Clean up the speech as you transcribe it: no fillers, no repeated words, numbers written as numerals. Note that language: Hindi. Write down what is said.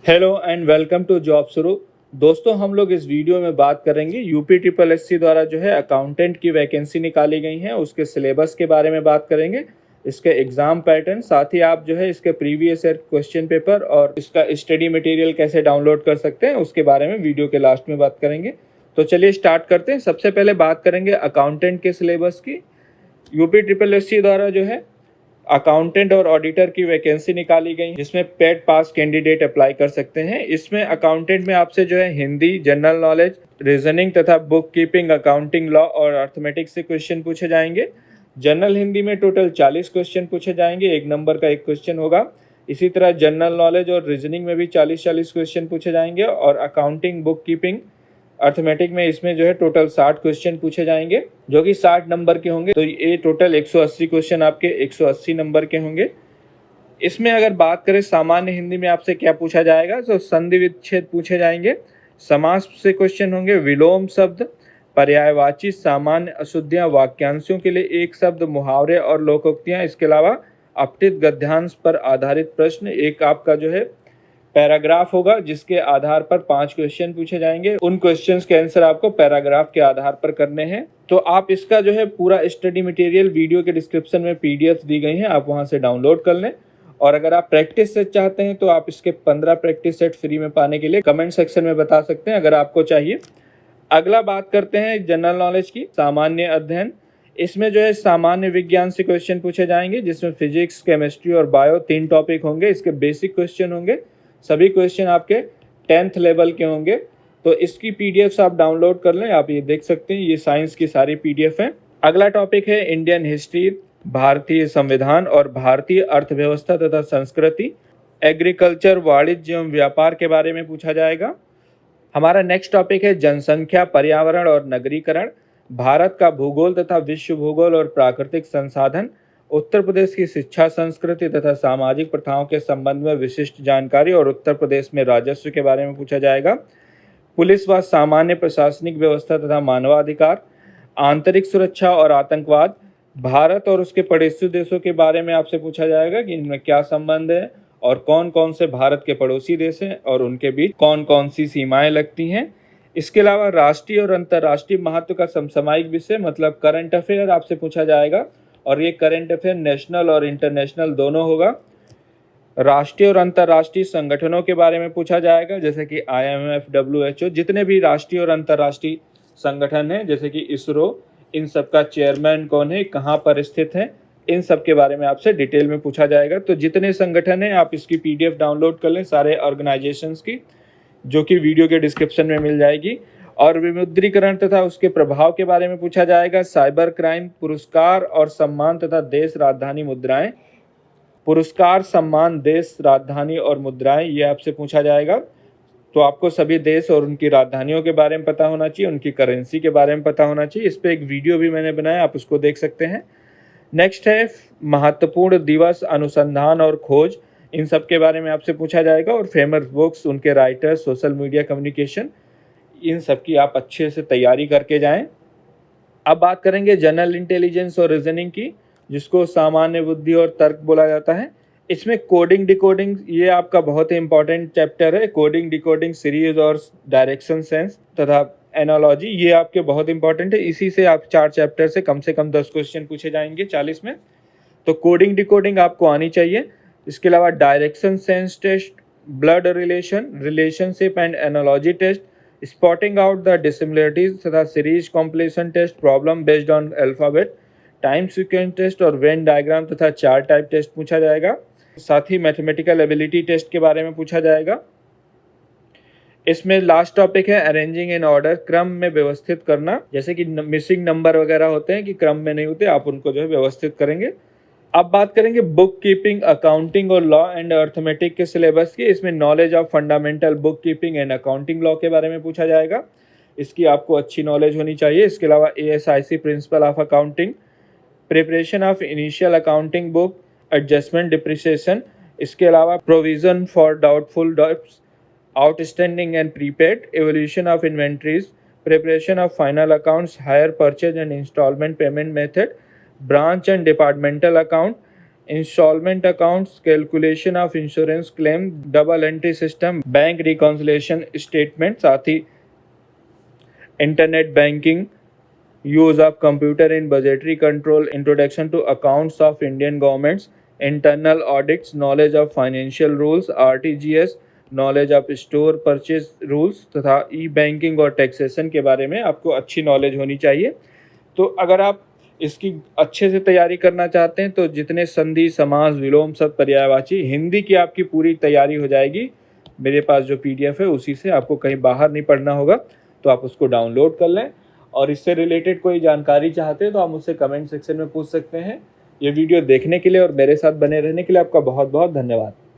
Hello and welcome to job शुरू। दोस्तों, हम लोग इस वीडियो में बात करेंगे यूपी ट्रिपल एस सी द्वारा जो है अकाउंटेंट की वैकेंसी निकाली गई है, उसके सिलेबस के बारे में बात करेंगे, इसके एग्ज़ाम पैटर्न, साथ ही आप जो है इसके प्रीवियस ईयर क्वेश्चन पेपर और इसका स्टडी मटेरियल कैसे डाउनलोड कर सकते हैं उसके बारे में वीडियो के लास्ट में बात करेंगे। तो चलिए स्टार्ट करते हैं। सबसे पहले बात करेंगे अकाउंटेंट के सिलेबस की। यूपी ट्रिपल एस सी द्वारा जो है अकाउंटेंट और ऑडिटर की वैकेंसी निकाली गई जिसमें पेड पास कैंडिडेट अप्लाई कर सकते हैं। इसमें अकाउंटेंट में आपसे जो है हिंदी, जनरल नॉलेज, रीजनिंग तथा बुक कीपिंग, अकाउंटिंग, लॉ और अर्थमेटिक्स से क्वेश्चन पूछे जाएंगे। जनरल हिंदी में टोटल 40 क्वेश्चन पूछे जाएंगे, 1 नंबर का 1 क्वेश्चन होगा। इसी तरह जनरल नॉलेज और रीजनिंग में भी 40-40 क्वेश्चन पूछे जाएंगे और अकाउंटिंग, बुक कीपिंग, अर्थमेटिक में इसमें जो है टोटल 60 क्वेश्चन पूछे जाएंगे जो कि 60 नंबर के होंगे। तो ये टोटल 180 क्वेश्चन आपके 180 नंबर के होंगे। इसमें अगर बात करें सामान्य हिंदी में आपसे क्या पूछा जाएगा, तो संधि विच्छेद पूछे जाएंगे, समास से क्वेश्चन होंगे, विलोम शब्द, पर्यायवाची, सामान्य अशुद्धियां, वाक्यांशों के लिए एक शब्द, मुहावरे और लोकोक्तियां। इसके अलावा अपठित गद्यांश पर आधारित प्रश्न, एक आपका जो है पैराग्राफ होगा जिसके आधार पर 5 क्वेश्चन पूछे जाएंगे। उन क्वेश्चंस के आंसर आपको पैराग्राफ के आधार पर करने हैं। तो आप इसका जो है पूरा स्टडी मटेरियल वीडियो के डिस्क्रिप्शन में पीडीएफ दी गई हैं, आप वहां से डाउनलोड कर लें। और अगर आप प्रैक्टिस सेट चाहते हैं तो आप इसके 15 प्रैक्टिस सेट फ्री में पाने के लिए कमेंट सेक्शन में बता सकते हैं अगर आपको चाहिए। अगला बात करते हैं जनरल नॉलेज की, सामान्य अध्ययन। इसमें जो है सामान्य विज्ञान से क्वेश्चन पूछे जाएंगे जिसमें फिजिक्स, केमिस्ट्री और बायो 3 टॉपिक होंगे। इसके बेसिक क्वेश्चन होंगे, सभी क्वेश्चन आपके 10th लेवल के होंगे। तो इसकी पीडीएफ आप डाउनलोड कर लें, आप ये देख सकते हैं, ये साइंस की सारी पीडीएफ हैं। अगला टॉपिक है इंडियन हिस्ट्री, भारतीय संविधान और भारतीय अर्थव्यवस्था तथा संस्कृति। एग्रीकल्चर, वाणिज्य एवं व्यापार के बारे में पूछा जाएगा। हमारा नेक्स्ट टॉपिक है जनसंख्या, पर्यावरण और नगरीकरण, भारत का भूगोल तथा विश्व भूगोल और प्राकृतिक संसाधन, उत्तर प्रदेश की शिक्षा, संस्कृति तथा सामाजिक प्रथाओं के संबंध में विशिष्ट जानकारी और उत्तर प्रदेश में राजस्व के बारे में पूछा जाएगा। पुलिस व सामान्य प्रशासनिक व्यवस्था तथा मानवाधिकार, आंतरिक सुरक्षा और आतंकवाद, भारत और उसके पड़ोसी देशों के बारे में आपसे पूछा जाएगा कि इनमें क्या संबंध है और कौन कौन से भारत के पड़ोसी देश हैं और उनके बीच कौन कौन सी सीमाएं लगती हैं। इसके अलावा राष्ट्रीय और अंतर्राष्ट्रीय महत्व का समसामयिक विषय मतलब करंट अफेयर आपसे पूछा जाएगा, और ये करंट अफेयर नेशनल और इंटरनेशनल दोनों होगा। राष्ट्रीय और अंतर्राष्ट्रीय संगठनों के बारे में पूछा जाएगा जैसे कि IMF, WHO, जितने भी राष्ट्रीय और अंतर्राष्ट्रीय संगठन हैं जैसे कि इसरो, इन सब का चेयरमैन कौन है, कहाँ पर स्थित है, इन सब के बारे में आपसे डिटेल में पूछा जाएगा। तो जितने संगठन हैं आप इसकी पीडीएफ डाउनलोड कर लें सारे ऑर्गेनाइजेशंस की, जो कि वीडियो के डिस्क्रिप्शन में मिल जाएगी। और विमुद्रीकरण तथा उसके प्रभाव के बारे में पूछा जाएगा। साइबर क्राइम, पुरस्कार और सम्मान तथा देश राजधानी मुद्राएं। पुरस्कार, सम्मान, देश राजधानी और मुद्राएं, ये आपसे पूछा जाएगा। तो आपको सभी देश और उनकी राजधानियों के बारे में पता होना चाहिए, उनकी करेंसी के बारे में पता होना चाहिए। इस पर एक वीडियो भी मैंने बनाया, आप उसको देख सकते हैं। नेक्स्ट है महत्वपूर्ण दिवस, अनुसंधान और खोज, इन सब के बारे में आपसे पूछा जाएगा। और फेमस बुक्स, उनके राइटर्स, सोशल मीडिया कम्युनिकेशन, इन सब की आप अच्छे से तैयारी करके जाएं। अब बात करेंगे जनरल इंटेलिजेंस और रीजनिंग की, जिसको सामान्य बुद्धि और तर्क बोला जाता है। इसमें कोडिंग, डिकोडिंग, ये आपका बहुत ही इंपॉर्टेंट चैप्टर है। कोडिंग, डिकोडिंग, सीरीज और डायरेक्शन सेंस तथा एनालॉजी, ये आपके बहुत इंपॉर्टेंट है। इसी से आप 4 चैप्टर से कम 10 क्वेश्चन पूछे जाएंगे 40 में। तो कोडिंग, डिकोडिंग आपको आनी चाहिए। इसके अलावा direction sense test, blood relation, relationship and analogy test, spotting out the dissimilarities तथा series completion test, problem based on alphabet, time sequence test और वेन डायग्राम तथा 4 टाइप टेस्ट पूछा जाएगा। साथ ही मैथमेटिकल एबिलिटी टेस्ट के बारे में पूछा जाएगा। इसमें लास्ट टॉपिक है अरेंजिंग इन ऑर्डर, क्रम में व्यवस्थित करना, जैसे कि मिसिंग नंबर वगैरह होते हैं कि क्रम में नहीं होते, आप उनको जो है व्यवस्थित करेंगे। अब बात करेंगे बुक कीपिंग, अकाउंटिंग और लॉ एंड अर्थमेटिक के सिलेबस की। इसमें knowledge of fundamental book keeping and accounting law के बारे में पूछा जाएगा, इसकी आपको अच्छी नॉलेज होनी चाहिए। इसके अलावा ASIC principle of accounting, preparation of initial accounting book, adjustment, depreciation. इसके अलावा provision for doubtful debts, outstanding and prepaid, evolution of inventories, preparation of final accounts, hire purchase and installment payment method, branch and departmental account, installment accounts, calculation of insurance claim, double entry system, bank reconciliation statement, साथ ही internet banking, use of computer in budgetary control, introduction to accounts of Indian governments, internal audits, knowledge of financial rules, RTGS, knowledge of store purchase rules तथा ई बैंकिंग और टैक्सेशन के बारे में आपको अच्छी नॉलेज होनी चाहिए। तो अगर आप इसकी अच्छे से तैयारी करना चाहते हैं तो जितने संधि, समास, विलोम, शब्द, पर्यायवाची, हिंदी की आपकी पूरी तैयारी हो जाएगी। मेरे पास जो PDF है उसी से, आपको कहीं बाहर नहीं पढ़ना होगा, तो आप उसको डाउनलोड कर लें। और इससे रिलेटेड कोई जानकारी चाहते हैं तो आप मुझसे कमेंट सेक्शन में पूछ सकते हैं। ये वीडियो देखने के लिए और मेरे साथ बने रहने के लिए आपका बहुत बहुत धन्यवाद।